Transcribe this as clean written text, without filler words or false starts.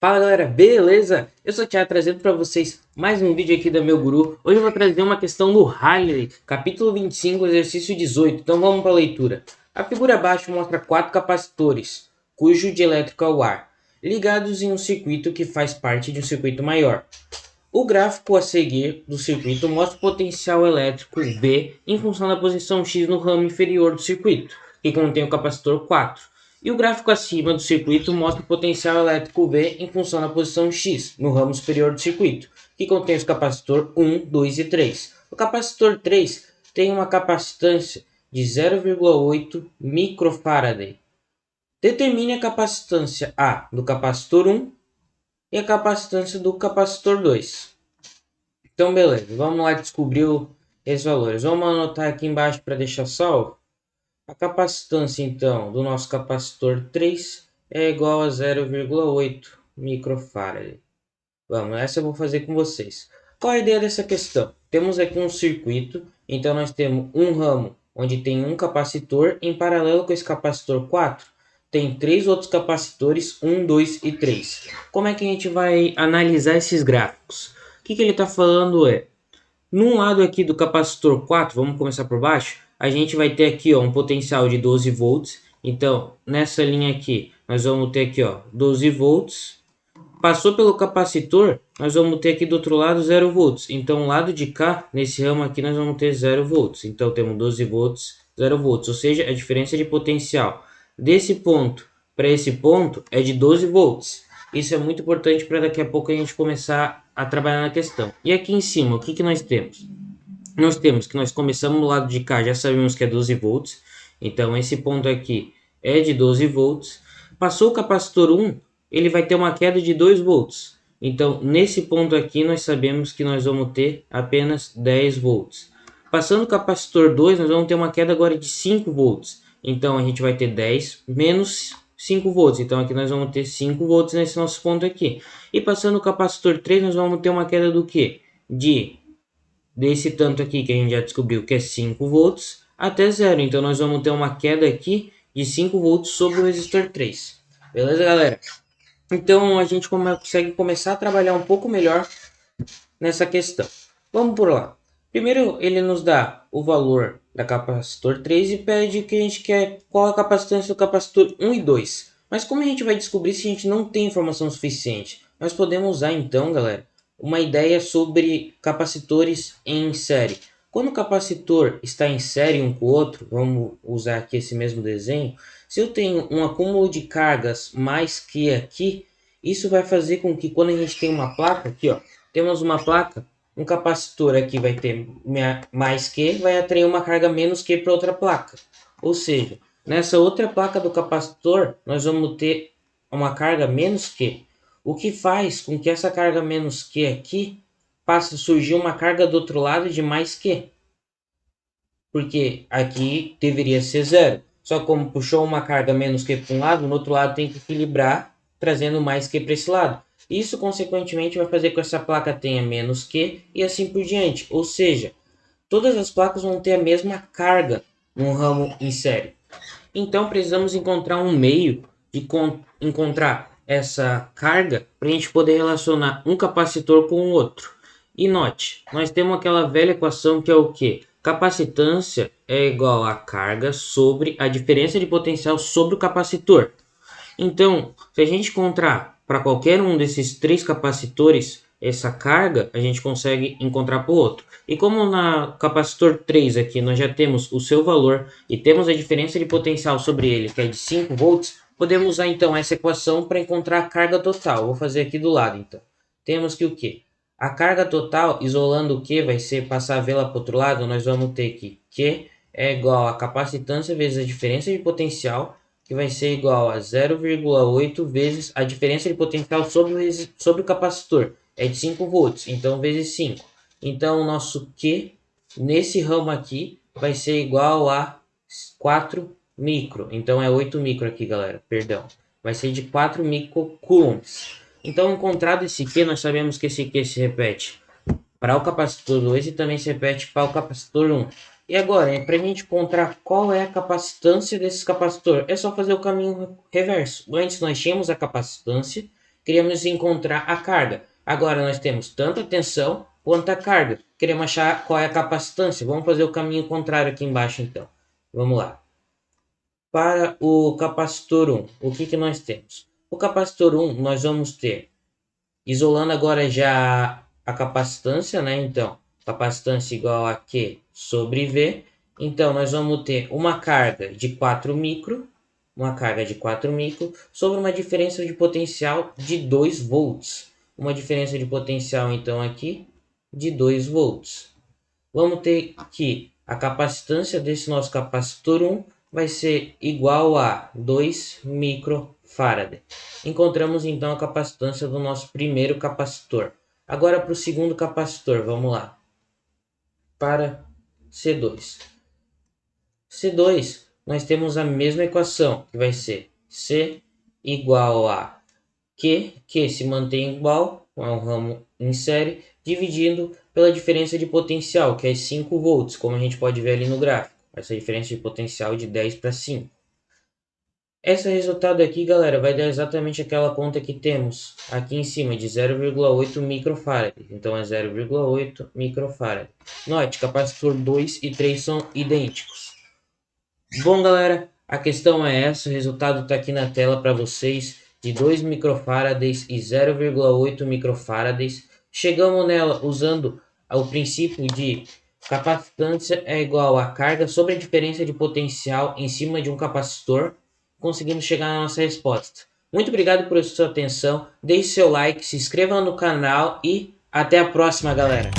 Fala galera, beleza? Eu sou o Thiago trazendo para vocês mais um vídeo aqui da Meu Guru. Hoje eu vou trazer uma questão do Harley, capítulo 25, exercício 18. Então vamos para a leitura. A figura abaixo mostra quatro capacitores, cujo de elétrico é o ar, ligados em um circuito que faz parte de um circuito maior. O gráfico a seguir do circuito mostra o potencial elétrico V em função da posição X no ramo inferior do circuito, que contém o capacitor 4. E o gráfico acima do circuito mostra o potencial elétrico V em função da posição X no ramo superior do circuito, que contém os capacitores 1, 2 e 3. O capacitor 3 tem uma capacitância de 0,8 microfarad. Determine a capacitância A do capacitor 1 e a capacitância do capacitor 2. Então, beleza, vamos lá descobrir esses valores. Vamos anotar aqui embaixo para deixar salvo. A capacitância, então, do nosso capacitor 3 é igual a 0,8 microfarad. Vamos, essa eu vou fazer com vocês. Qual a ideia dessa questão? Temos aqui um circuito, então nós temos um ramo onde tem um capacitor, em paralelo com esse capacitor 4, tem três outros capacitores, 1, 2 e 3. Como é que a gente vai analisar esses gráficos? O que ele está falando é, num lado aqui do capacitor 4, vamos começar por baixo, a gente vai ter aqui ó, um potencial de 12 volts. Então, nessa linha aqui, nós vamos ter aqui ó, 12 volts. Passou pelo capacitor, nós vamos ter aqui do outro lado 0 volts. Então, lado de cá, nesse ramo aqui, nós vamos ter 0 volts. Então, temos 12 volts, 0 volts. Ou seja, a diferença de potencial desse ponto para esse ponto é de 12 volts. Isso é muito importante para daqui a pouco a gente começar a trabalhar na questão. E aqui em cima, o que nós temos? Nós temos que nós começamos no lado de cá, já sabemos que é 12 volts. Então, esse ponto aqui é de 12 volts. Passou o capacitor 1, ele vai ter uma queda de 2 volts. Então, nesse ponto aqui, nós sabemos que nós vamos ter apenas 10 volts. Passando o capacitor 2, nós vamos ter uma queda agora de 5 volts. Então, a gente vai ter 10 menos 5 volts. Então, aqui nós vamos ter 5 volts nesse nosso ponto aqui. E passando o capacitor 3, nós vamos ter uma queda do quê? Desse tanto aqui que a gente já descobriu que é 5 volts até 0. Então, nós vamos ter uma queda aqui de 5 volts sobre o resistor 3. Beleza, galera? Então, a gente consegue começar a trabalhar um pouco melhor nessa questão. Vamos por lá. Primeiro, ele nos dá o valor da capacitor 3 e pede que a gente quer qual a capacitância do capacitor 1 e 2. Mas como a gente vai descobrir se a gente não tem informação suficiente? Nós podemos usar então, galera, uma ideia sobre capacitores em série. Quando o capacitor está em série um com o outro, vamos usar aqui esse mesmo desenho, se eu tenho um acúmulo de cargas mais que aqui, isso vai fazer com que quando a gente tem uma placa, aqui ó, temos uma placa, um capacitor aqui vai ter mais que, vai atrair uma carga menos que para outra placa. Ou seja, nessa outra placa do capacitor, nós vamos ter uma carga menos que. O que faz com que essa carga menos que aqui passe a surgir uma carga do outro lado de mais que. Porque aqui deveria ser zero. Só como puxou uma carga menos que para um lado, no outro lado tem que equilibrar, trazendo mais que para esse lado. Isso, consequentemente, vai fazer com que essa placa tenha menos que e assim por diante. Ou seja, todas as placas vão ter a mesma carga no ramo em série. Então, precisamos encontrar um meio de encontrar essa carga para a gente poder relacionar um capacitor com o outro. E note, nós temos aquela velha equação que é o que? Capacitância é igual a carga sobre a diferença de potencial sobre o capacitor. Então, se a gente encontrar para qualquer um desses três capacitores essa carga, a gente consegue encontrar para o outro. E como na capacitor 3 aqui nós já temos o seu valor e temos a diferença de potencial sobre ele, que é de 5 volts, podemos usar então essa equação para encontrar a carga total. Vou fazer aqui do lado então. Temos que o quê? A carga total, isolando o que vai ser passar a vela para o outro lado, nós vamos ter que Q é igual a capacitância vezes a diferença de potencial, que vai ser igual a 0,8 vezes a diferença de potencial sobre o capacitor. É de 5 volts, então vezes 5. Então, o nosso Q nesse ramo aqui vai ser igual a 4 micro. Então, é 8 micro aqui, galera, perdão. Vai ser de 4 microcoulombs. Então, encontrado esse Q, nós sabemos que esse Q se repete para o capacitor 2 e também se repete para o capacitor 1. E agora, para a gente encontrar qual é a capacitância desse capacitor, é só fazer o caminho reverso. Antes nós tínhamos a capacitância, queríamos encontrar a carga. Agora nós temos tanto a tensão quanto a carga. Queremos achar qual é a capacitância. Vamos fazer o caminho contrário aqui embaixo então. Vamos lá. Para o capacitor 1, o que nós temos? O capacitor 1 nós vamos ter, isolando agora já a capacitância, né? Então, capacitância igual a Q sobre V. Então, nós vamos ter uma carga de 4 micro, sobre uma diferença de potencial de 2 volts. Uma diferença de potencial, então, aqui de 2 volts. Vamos ter que a capacitância desse nosso capacitor 1 vai ser igual a 2 microfarad. Encontramos, então, a capacitância do nosso primeiro capacitor. Agora, para o segundo capacitor, vamos lá. Para C2. C2, nós temos a mesma equação, que vai ser C igual a Q, que se mantém igual, é um ramo em série, dividindo pela diferença de potencial, que é 5 volts, como a gente pode ver ali no gráfico. Essa diferença de potencial de 10 para 5. Esse resultado aqui, galera, vai dar exatamente aquela conta que temos aqui em cima, de 0,8 microfarad. Então é 0,8 microfarad. Note, capacitor 2 e 3 são idênticos. Bom, galera, a questão é essa. O resultado está aqui na tela para vocês, de 2 microfarads e 0,8 microfarads. Chegamos nela usando o princípio de capacitância é igual a carga sobre a diferença de potencial em cima de um capacitor. Conseguimos chegar na nossa resposta. Muito obrigado por sua atenção. Deixe seu like, se inscreva no canal e até a próxima, galera.